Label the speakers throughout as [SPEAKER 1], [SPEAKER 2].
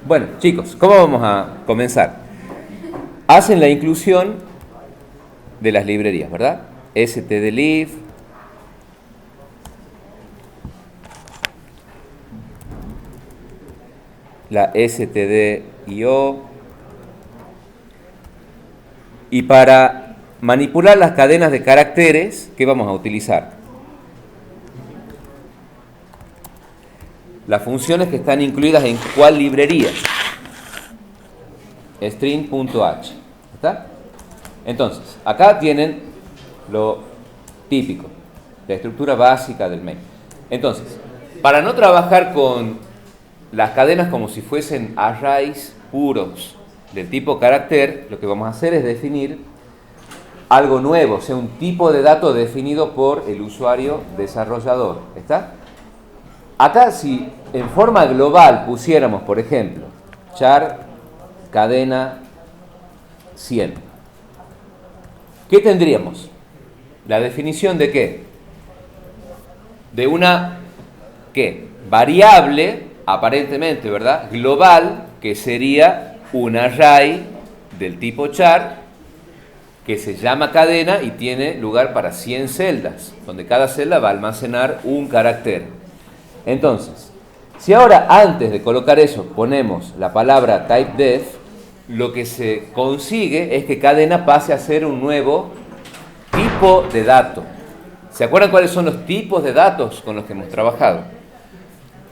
[SPEAKER 1] Bueno, chicos, ¿cómo vamos a comenzar? Hacen la inclusión de las librerías, ¿verdad? stdlib, la stdio, y para manipular las cadenas de caracteres, ¿qué vamos a utilizar? Las funciones que están incluidas en cuál librería. String.h. ¿Está? Entonces, acá tienen lo típico, la estructura básica del main. Entonces, para no trabajar con las cadenas como si fuesen arrays puros del tipo carácter, lo que vamos a hacer es definir algo nuevo, o sea, un tipo de dato definido por el usuario desarrollador. ¿Está? Acá, si en forma global pusiéramos, por ejemplo, char cadena 100, ¿qué tendríamos? La definición de ¿qué? De una ¿qué? Variable, aparentemente, ¿verdad? Global, que sería un array del tipo char, que se llama cadena y tiene lugar para 100 celdas, donde cada celda va a almacenar un carácter. Entonces, si ahora antes de colocar eso ponemos la palabra typedef, lo que se consigue es que cadena pase a ser un nuevo tipo de dato. ¿Se acuerdan cuáles son los tipos de datos con los que hemos trabajado?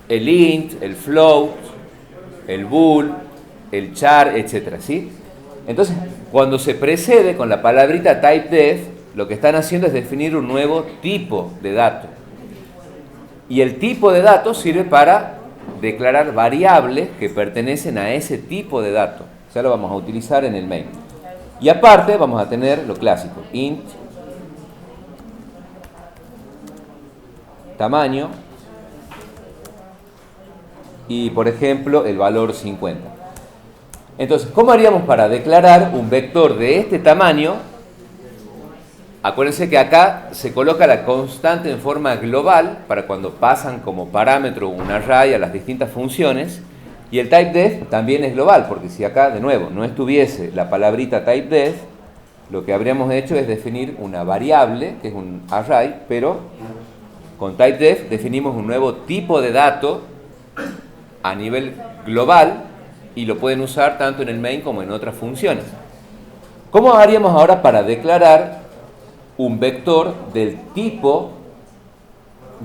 [SPEAKER 1] El int, el float, el bool, el char, etc. ¿Sí? Entonces, cuando se precede con la palabrita typedef, lo que están haciendo es definir un nuevo tipo de dato. Y el tipo de dato sirve para declarar variables que pertenecen a ese tipo de dato. Ya lo vamos a utilizar en el main. Y aparte vamos a tener lo clásico, int, tamaño, y por ejemplo el valor 50. Entonces, ¿cómo haríamos para declarar un vector de este tamaño? Acuérdense que acá se coloca la constante en forma global para cuando pasan como parámetro un array a las distintas funciones, y el typedef también es global, porque si acá de nuevo no estuviese la palabrita typedef, lo que habríamos hecho es definir una variable, que es un array, pero con typedef definimos un nuevo tipo de dato a nivel global y lo pueden usar tanto en el main como en otras funciones. ¿Cómo haríamos ahora para declarar un vector del tipo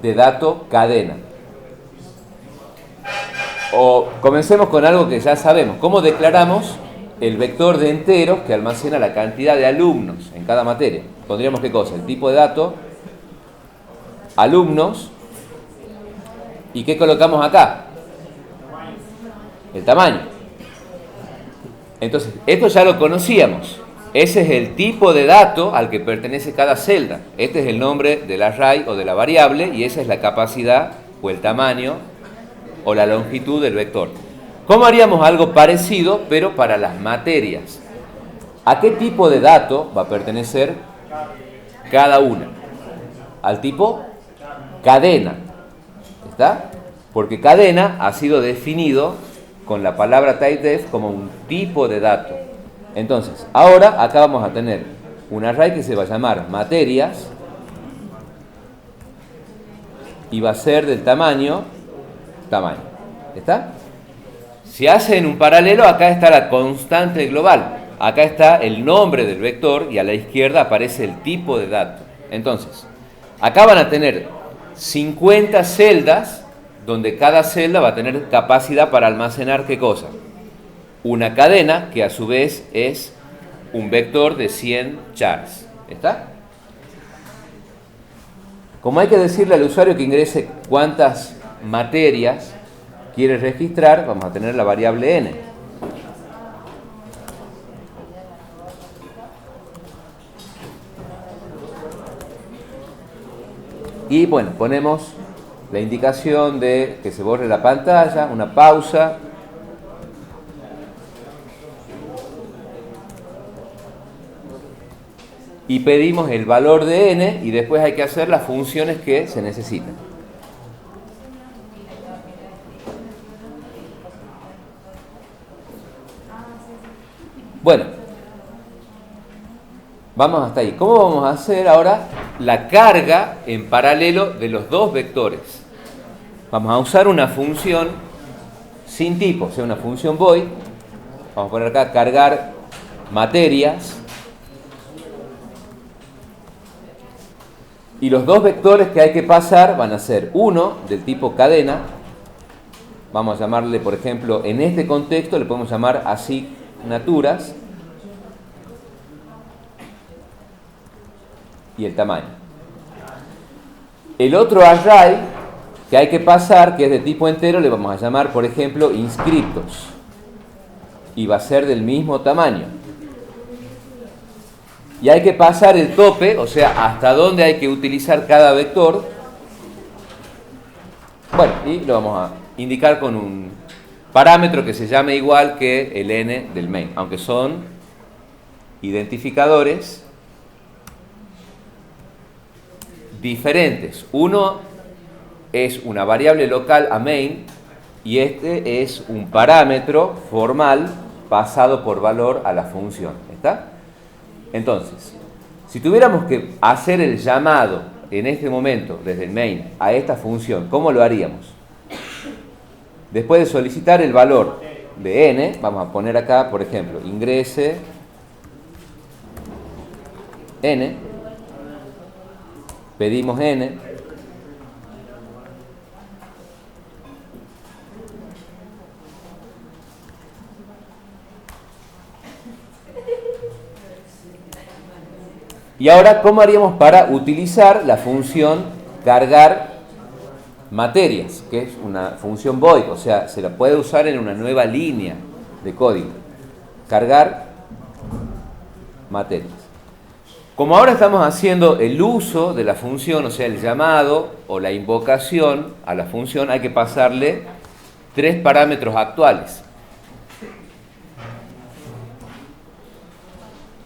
[SPEAKER 1] de dato cadena? O comencemos con algo que ya sabemos. ¿Cómo declaramos el vector de enteros que almacena la cantidad de alumnos en cada materia? Pondríamos ¿qué cosa? El tipo de dato, alumnos, ¿y qué colocamos acá? El tamaño. Entonces, esto ya lo conocíamos. Ese es el tipo de dato al que pertenece cada celda. Este es el nombre del array o de la variable y esa es la capacidad o el tamaño o la longitud del vector. ¿Cómo haríamos algo parecido pero para las materias? ¿A qué tipo de dato va a pertenecer cada una? Al tipo cadena. ¿Está? Porque cadena ha sido definido con la palabra typedef como un tipo de dato. Entonces, ahora acá vamos a tener un array que se va a llamar materias y va a ser del tamaño. ¿Está? Si hacen un paralelo, acá está la constante global. Acá está el nombre del vector y a la izquierda aparece el tipo de dato. Entonces, acá van a tener 50 celdas donde cada celda va a tener capacidad para almacenar ¿qué cosa? Una cadena que a su vez es un vector de 100 chars. ¿Está? Como hay que decirle al usuario que ingrese cuántas materias quiere registrar, vamos a tener la variable n. Y bueno, ponemos la indicación de que se borre la pantalla, una pausa. Y pedimos el valor de n y después hay que hacer las funciones que se necesitan. Bueno, vamos hasta ahí. ¿Cómo vamos a hacer ahora la carga en paralelo de los dos vectores? Vamos a usar una función sin tipo, o sea, una función void. Vamos a poner acá cargar materias. Y los dos vectores que hay que pasar van a ser uno del tipo cadena. Vamos a llamarle, por ejemplo, en este contexto le podemos llamar asignaturas. Y el tamaño. El otro array que hay que pasar, que es de tipo entero, le vamos a llamar, por ejemplo, inscriptos. Y va a ser del mismo tamaño. Y hay que pasar el tope, o sea, hasta dónde hay que utilizar cada vector. Bueno, y lo vamos a indicar con un parámetro que se llame igual que el n del main, aunque son identificadores diferentes. Uno es una variable local a main y este es un parámetro formal pasado por valor a la función. ¿Está? Entonces, si tuviéramos que hacer el llamado en este momento desde el main a esta función, ¿cómo lo haríamos? Después de solicitar el valor de n, vamos a poner acá, por ejemplo, ingrese n, pedimos n, y ahora, ¿cómo haríamos para utilizar la función cargar materias? Que es una función void, o sea, se la puede usar en una nueva línea de código. Cargar materias. Como ahora estamos haciendo el uso de la función, o sea, el llamado o la invocación a la función, hay que pasarle 3 parámetros actuales.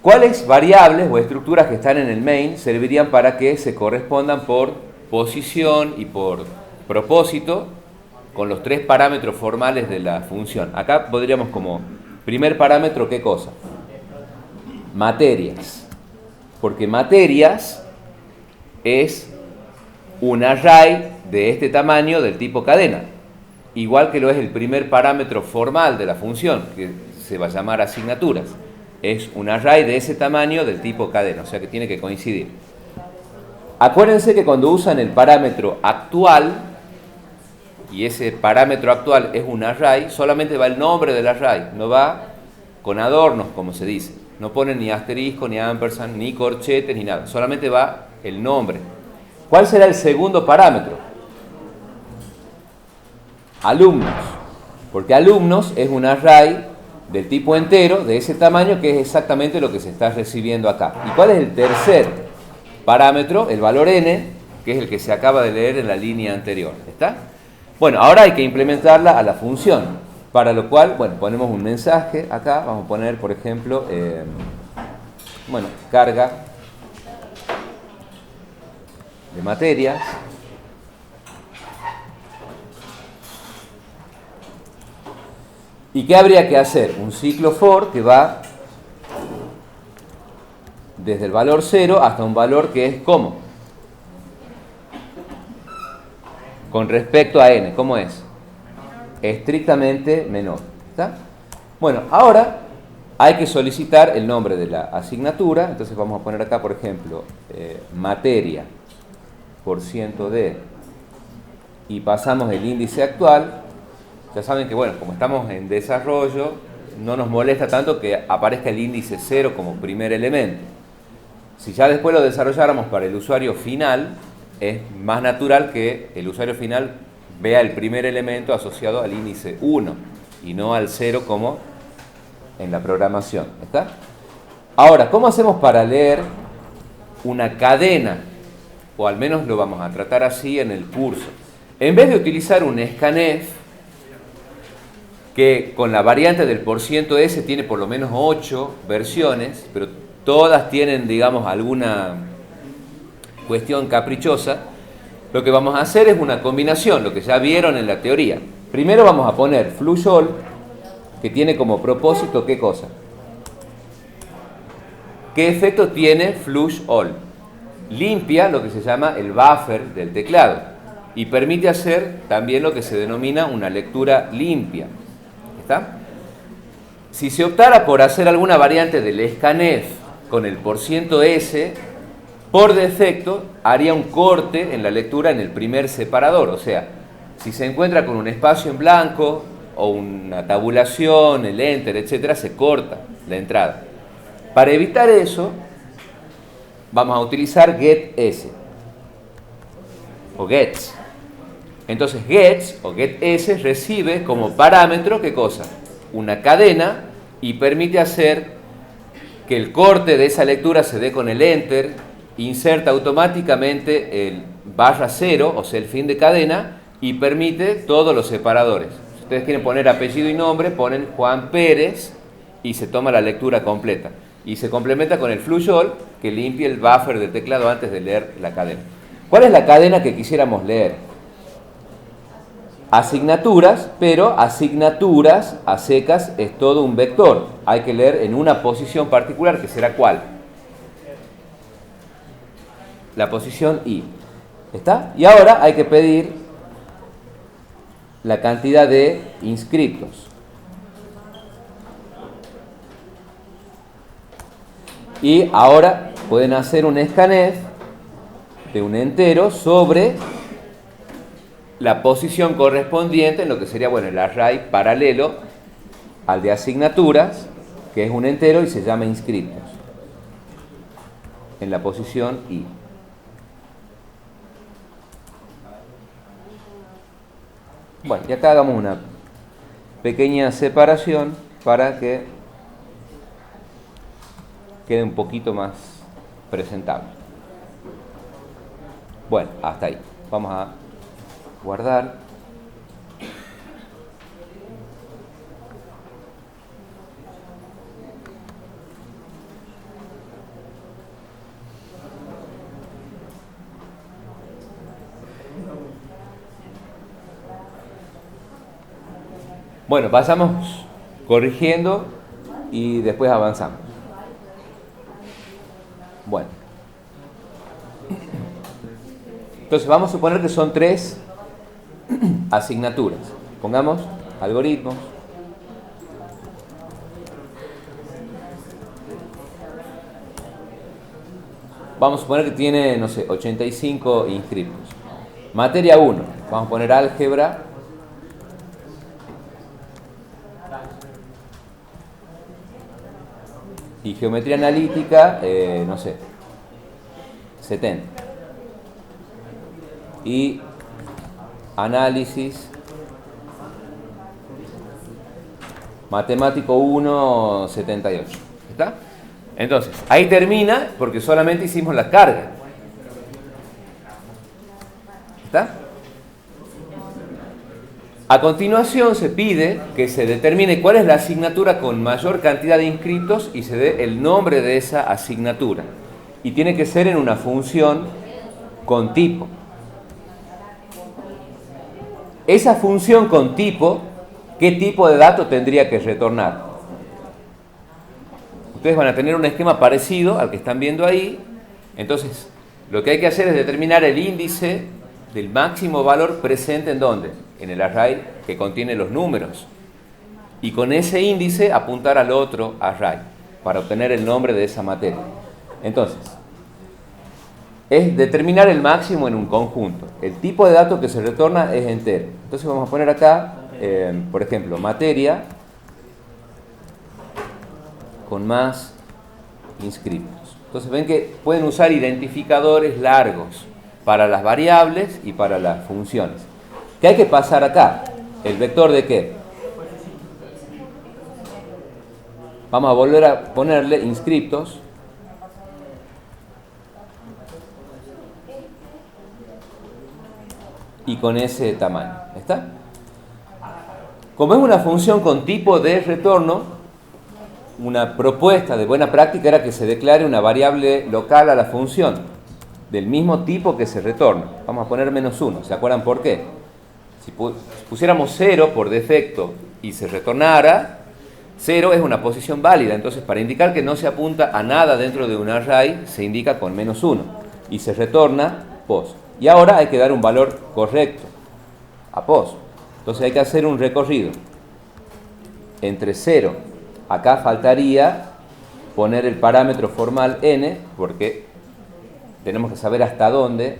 [SPEAKER 1] ¿Cuáles variables o estructuras que están en el main servirían para que se correspondan por posición y por propósito con los 3 parámetros formales de la función? Acá podríamos como primer parámetro, ¿qué cosa? Materias. Porque materias es un array de este tamaño del tipo cadena. Igual que lo es el primer parámetro formal de la función, que se va a llamar asignaturas. Es un array de ese tamaño del tipo cadena, o sea que tiene que coincidir. Acuérdense que cuando usan el parámetro actual, y ese parámetro actual es un array, solamente va el nombre del array, no va con adornos, como se dice. No ponen ni asterisco, ni ampersand, ni corchetes, ni nada. Solamente va el nombre. ¿Cuál será el segundo parámetro? Alumnos. Porque alumnos es un array del tipo entero, de ese tamaño, que es exactamente lo que se está recibiendo acá. ¿Y cuál es el tercer parámetro? El valor n, que es el que se acaba de leer en la línea anterior. ¿Está? Bueno, ahora hay que implementarla a la función. Para lo cual, bueno, ponemos un mensaje acá. Vamos a poner, por ejemplo, carga de materias. ¿Y qué habría que hacer? Un ciclo for que va desde el valor 0 hasta un valor que es ¿cómo? Con respecto a n, ¿cómo es? Estrictamente menor. ¿Está? Bueno, ahora hay que solicitar el nombre de la asignatura. Entonces vamos a poner acá, por ejemplo, materia %d y pasamos el índice actual. Ya saben que, bueno, como estamos en desarrollo, no nos molesta tanto que aparezca el índice 0 como primer elemento. Si ya después lo desarrolláramos para el usuario final, es más natural que el usuario final vea el primer elemento asociado al índice 1 y no al 0 como en la programación. ¿Está? Ahora, ¿cómo hacemos para leer una cadena? O al menos lo vamos a tratar así en el curso. En vez de utilizar un scanf, que con la variante del %s tiene por lo menos 8 versiones, pero todas tienen, digamos, alguna cuestión caprichosa, lo que vamos a hacer es una combinación, lo que ya vieron en la teoría. Primero vamos a poner flushall, que tiene como propósito, ¿qué cosa? ¿Qué efecto tiene flush all? Limpia lo que se llama el buffer del teclado y permite hacer también lo que se denomina una lectura limpia. ¿Está? Si se optara por hacer alguna variante del scanf con el %s, por defecto haría un corte en la lectura en el primer separador. O sea, si se encuentra con un espacio en blanco o una tabulación, el enter, etcétera, se corta la entrada. Para evitar eso, vamos a utilizar getS o gets. Entonces gets o getS recibe como parámetro, ¿qué cosa? Una cadena, y permite hacer que el corte de esa lectura se dé con el enter, inserta automáticamente el /0, o sea el fin de cadena, y permite todos los separadores. Si ustedes quieren poner apellido y nombre, ponen Juan Pérez y se toma la lectura completa. Y se complementa con el flush all, que limpia el buffer del teclado antes de leer la cadena. ¿Cuál es la cadena que quisiéramos leer? Asignaturas, pero asignaturas a secas es todo un vector. Hay que leer en una posición particular, que será ¿cuál? La posición I. ¿Está? Y ahora hay que pedir la cantidad de inscriptos. Y ahora pueden hacer un scanf de un entero sobre la posición correspondiente en lo que sería, bueno, el array paralelo al de asignaturas, que es un entero y se llama inscriptos, en la posición I. Bueno, y acá hagamos una pequeña separación para que quede un poquito más presentable. Bueno, hasta ahí. Vamos a guardar. Bueno, pasamos corrigiendo y después avanzamos. Bueno. Entonces vamos a suponer que son 3 asignaturas. Pongamos algoritmos. Vamos a suponer que tiene, no sé, 85 inscriptos. Materia 1. Vamos a poner álgebra. Y geometría analítica, no sé, 70. Y análisis matemático 1, 78. ¿Está? Entonces, ahí termina porque solamente hicimos la carga. ¿Está? A continuación se pide que se determine cuál es la asignatura con mayor cantidad de inscriptos y se dé el nombre de esa asignatura. Y tiene que ser en una función con tipo. Esa función con tipo, ¿qué tipo de dato tendría que retornar? Ustedes van a tener un esquema parecido al que están viendo ahí. Entonces, lo que hay que hacer es determinar el índice del máximo valor presente ¿en dónde? En el array que contiene los números. Y con ese índice apuntar al otro array para obtener el nombre de esa materia. Entonces, es determinar el máximo en un conjunto. El tipo de dato que se retorna es entero. Entonces vamos a poner acá, por ejemplo, materia con más inscriptos. Entonces ven que pueden usar identificadores largos para las variables y para las funciones. ¿Qué hay que pasar acá? ¿El vector de qué? Vamos a volver a ponerle inscriptos. Y con ese tamaño. ¿Está? Como es una función con tipo de retorno, una propuesta de buena práctica era que se declare una variable local a la función del mismo tipo que se retorna. Vamos a poner -1. ¿Se acuerdan por qué? Si pusiéramos 0 por defecto y se retornara, 0 es una posición válida, entonces para indicar que no se apunta a nada dentro de un array, se indica con -1 y se retorna POS. Y ahora hay que dar un valor correcto a POS. Entonces hay que hacer un recorrido entre 0. Acá faltaría poner el parámetro formal n, porque tenemos que saber hasta dónde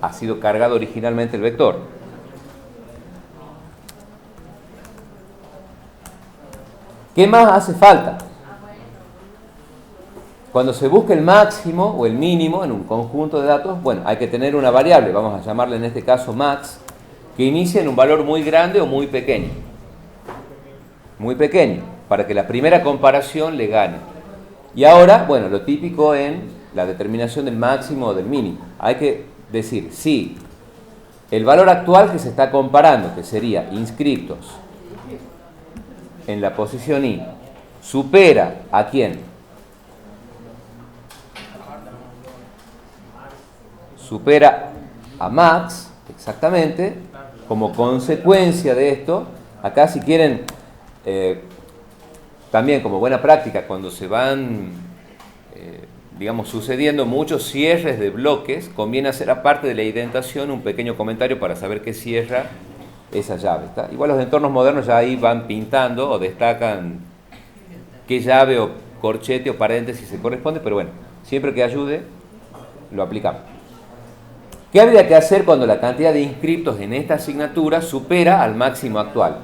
[SPEAKER 1] ha sido cargado originalmente el vector. ¿Qué más hace falta? Cuando se busca el máximo o el mínimo en un conjunto de datos, bueno, hay que tener una variable, vamos a llamarle en este caso max, que inicie en un valor muy grande o muy pequeño. Muy pequeño, para que la primera comparación le gane. Y ahora, bueno, lo típico en la determinación del máximo o del mínimo. Hay que decir si el valor actual que se está comparando, que sería inscriptos en la posición I, supera ¿a quién? Supera a max, exactamente. Como consecuencia de esto, acá si quieren, también como buena práctica, cuando se van, digamos, sucediendo muchos cierres de bloques, conviene hacer aparte de la indentación un pequeño comentario para saber qué cierra esa llave. ¿Está? Igual los entornos modernos ya ahí van pintando o destacan qué llave o corchete o paréntesis se corresponde, pero bueno, siempre que ayude, lo aplicamos. ¿Qué habría que hacer cuando la cantidad de inscriptos en esta asignatura supera al máximo actual?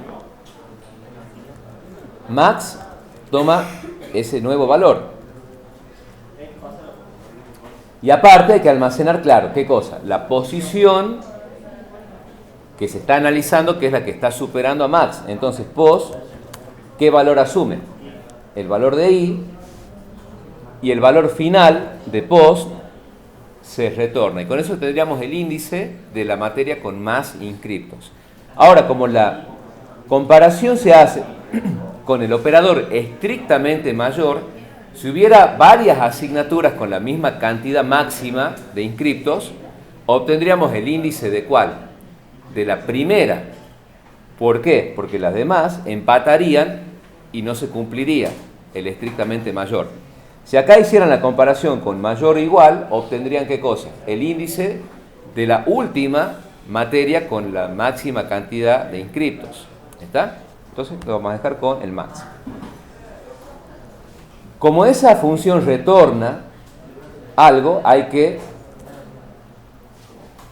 [SPEAKER 1] Max toma ese nuevo valor. Y aparte hay que almacenar, claro, ¿qué cosa? La posición que se está analizando, que es la que está superando a max. Entonces, POS, ¿qué valor asume? El valor de I, y el valor final de POS se retorna. Y con eso tendríamos el índice de la materia con más inscriptos. Ahora, como la comparación se hace con el operador estrictamente mayor, si hubiera varias asignaturas con la misma cantidad máxima de inscriptos, obtendríamos el índice de ¿cuál? De la primera. ¿Por qué? Porque las demás empatarían y no se cumpliría el estrictamente mayor. Si acá hicieran la comparación con mayor o igual, obtendrían ¿qué cosa? El índice de la última materia con la máxima cantidad de inscriptos. ¿Está? Entonces lo vamos a dejar con el max. Como esa función retorna algo, hay que,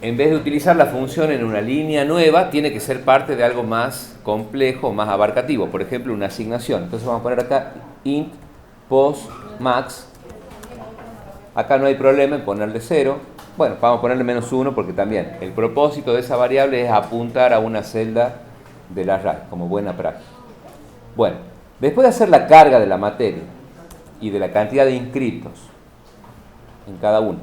[SPEAKER 1] en vez de utilizar la función en una línea nueva, tiene que ser parte de algo más complejo, más abarcativo. Por ejemplo, una asignación. Entonces vamos a poner acá int POS max. Acá no hay problema en ponerle 0. Bueno, vamos a ponerle -1 porque también el propósito de esa variable es apuntar a una celda del array, como buena práctica. Bueno, después de hacer la carga de la materia y de la cantidad de inscriptos en cada uno,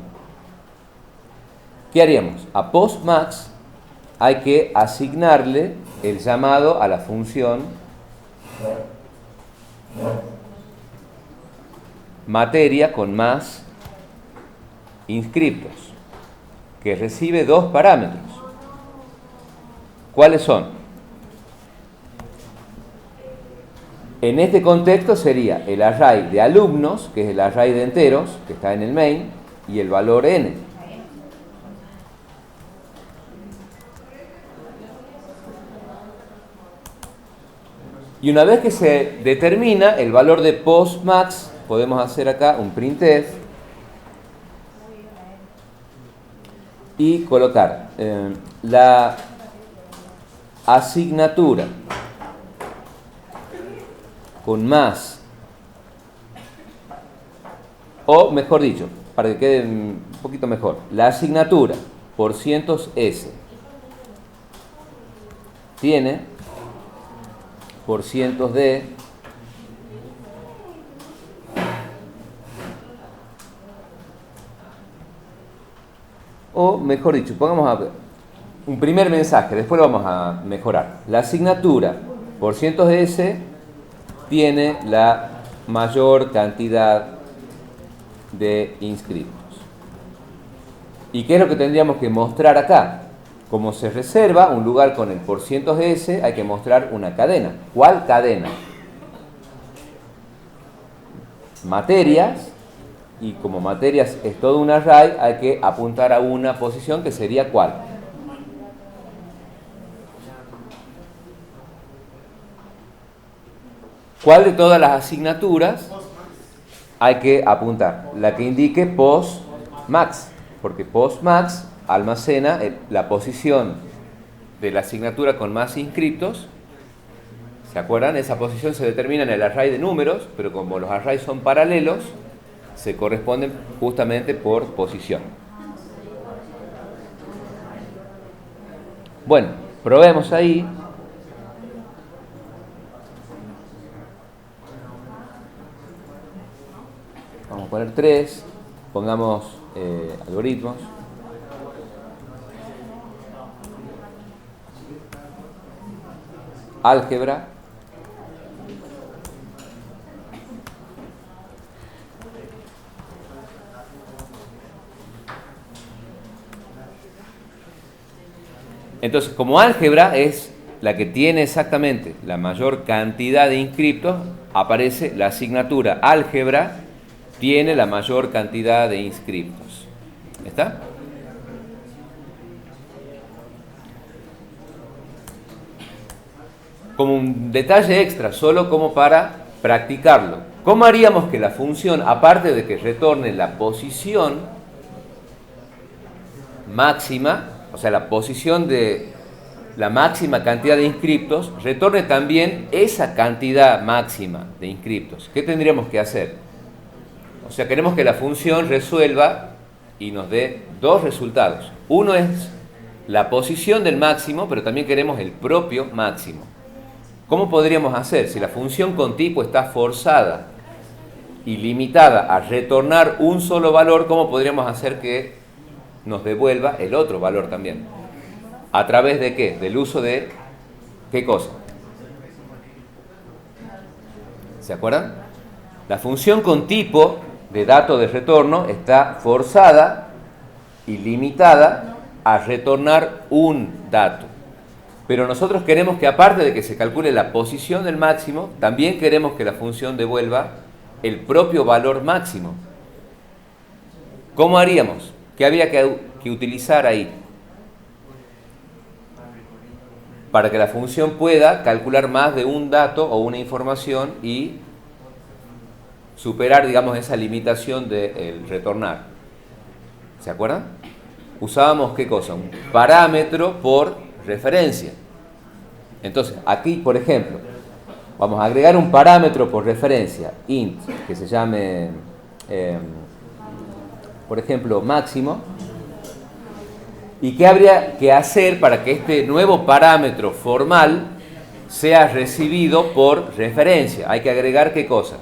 [SPEAKER 1] ¿qué haríamos? A POS max hay que asignarle el llamado a la función materia con más inscriptos, que recibe dos parámetros. ¿Cuáles son? En este contexto sería el array de alumnos, que es el array de enteros, que está en el main, y el valor n. Y una vez que se determina el valor de POS max, podemos hacer acá un printf y colocar la asignatura con más, o mejor dicho, para que quede un poquito mejor, la asignatura %s tiene %d o mejor dicho, pongamos un primer mensaje, después lo vamos a mejorar. La asignatura %s tiene la mayor cantidad de inscriptos. ¿Y qué es lo que tendríamos que mostrar acá? Como se reserva un lugar con el %s, hay que mostrar una cadena. ¿Cuál cadena? materias, y como materias es todo un array, hay que apuntar a una posición que sería ¿cuál? ¿Cuál de todas las asignaturas hay que apuntar? La que indique postmax, porque postmax almacena la posición de la asignatura con más inscriptos. ¿Se acuerdan? Esa posición se determina en el array de números, pero como los arrays son paralelos, se corresponden justamente por posición. Bueno, probemos ahí. Vamos a poner 3, pongamos algoritmos. Álgebra. Entonces, como álgebra es la que tiene exactamente la mayor cantidad de inscriptos, aparece la asignatura álgebra tiene la mayor cantidad de inscriptos. ¿Está? Como un detalle extra, solo como para practicarlo. ¿Cómo haríamos que la función, aparte de que retorne la posición máxima, o sea, la posición de la máxima cantidad de inscriptos, retorne también esa cantidad máxima de inscriptos? ¿Qué tendríamos que hacer? O sea, queremos que la función resuelva y nos dé dos resultados. Uno es la posición del máximo, pero también queremos el propio máximo. ¿Cómo podríamos hacer? Si la función con tipo está forzada y limitada a retornar un solo valor, ¿cómo podríamos hacer que nos devuelva el otro valor también? ¿A través de qué? Del uso de ¿qué cosa? ¿Se acuerdan? La función con tipo de dato de retorno está forzada y limitada a retornar un dato. Pero nosotros queremos que, aparte de que se calcule la posición del máximo, también queremos que la función devuelva el propio valor máximo. ¿Cómo haríamos? ¿Qué habría que utilizar ahí? Para que la función pueda calcular más de un dato o una información y superar, digamos, esa limitación del retornar. ¿Se acuerdan? Usábamos ¿qué cosa? Un parámetro por referencia. Entonces, aquí, por ejemplo, vamos a agregar un parámetro por referencia, int, que se llame, por ejemplo, máximo. ¿Y qué habría que hacer para que este nuevo parámetro formal sea recibido por referencia? Hay que agregar ¿qué cosa?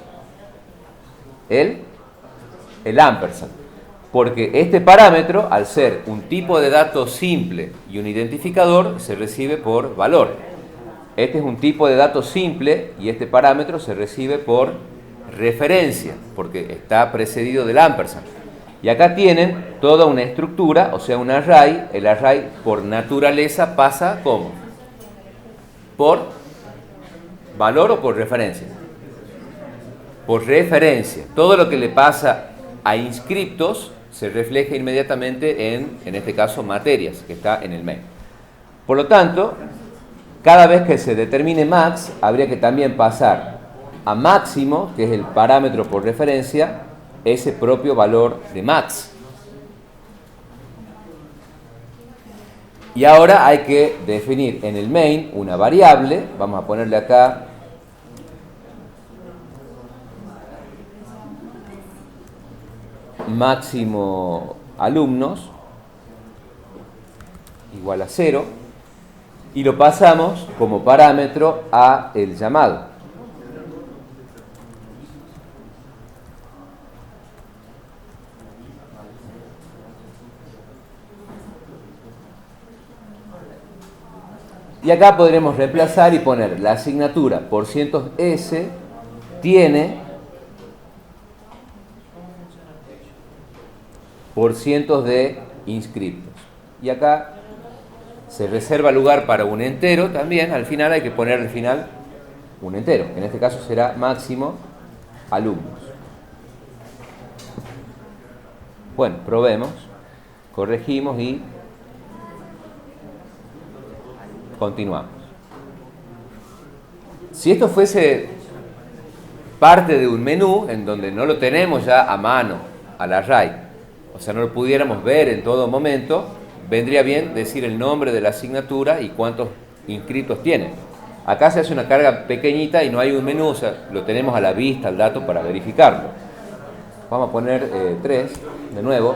[SPEAKER 1] El ampersand. Porque este parámetro, al ser un tipo de dato simple y un identificador, se recibe por valor. Este es un tipo de dato simple y este parámetro se recibe por referencia, porque está precedido del ampersand. Y acá tienen toda una estructura, o sea, un array. El array por naturaleza pasa ¿cómo? ¿Por valor o por referencia? Por referencia. Todo lo que le pasa a inscriptos se refleja inmediatamente en este caso, materias, que está en el main. Por lo tanto, cada vez que se determine max, habría que también pasar a máximo, que es el parámetro por referencia, ese propio valor de max. Y ahora hay que definir en el main una variable. Vamos a ponerle acá máximo alumnos igual a 0 y lo pasamos como parámetro a el llamado. Y acá podremos reemplazar y poner la asignatura %s tiene por cientos de inscriptos. Y acá se reserva lugar para un entero también. Al final hay que poner al final un entero. En este caso será máximo alumnos. Bueno, probemos, corregimos y continuamos. Si esto fuese parte de un menú en donde no lo tenemos ya a mano, al array, o sea, no lo pudiéramos ver en todo momento, vendría bien decir el nombre de la asignatura y cuántos inscritos tiene. Acá se hace una carga pequeñita y no hay un menú, o sea, lo tenemos a la vista, el dato, para verificarlo. Vamos a poner 3 de nuevo.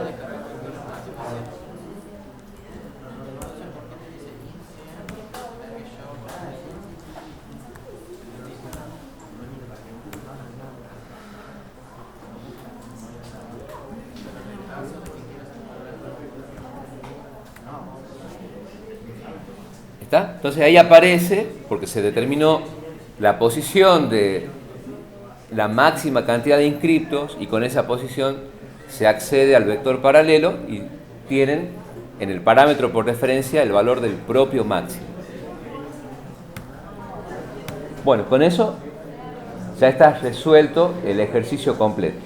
[SPEAKER 1] ¿Está? Entonces ahí aparece, porque se determinó la posición de la máxima cantidad de inscriptos y con esa posición se accede al vector paralelo y tienen en el parámetro por referencia el valor del propio máximo. Bueno, con eso ya está resuelto el ejercicio completo.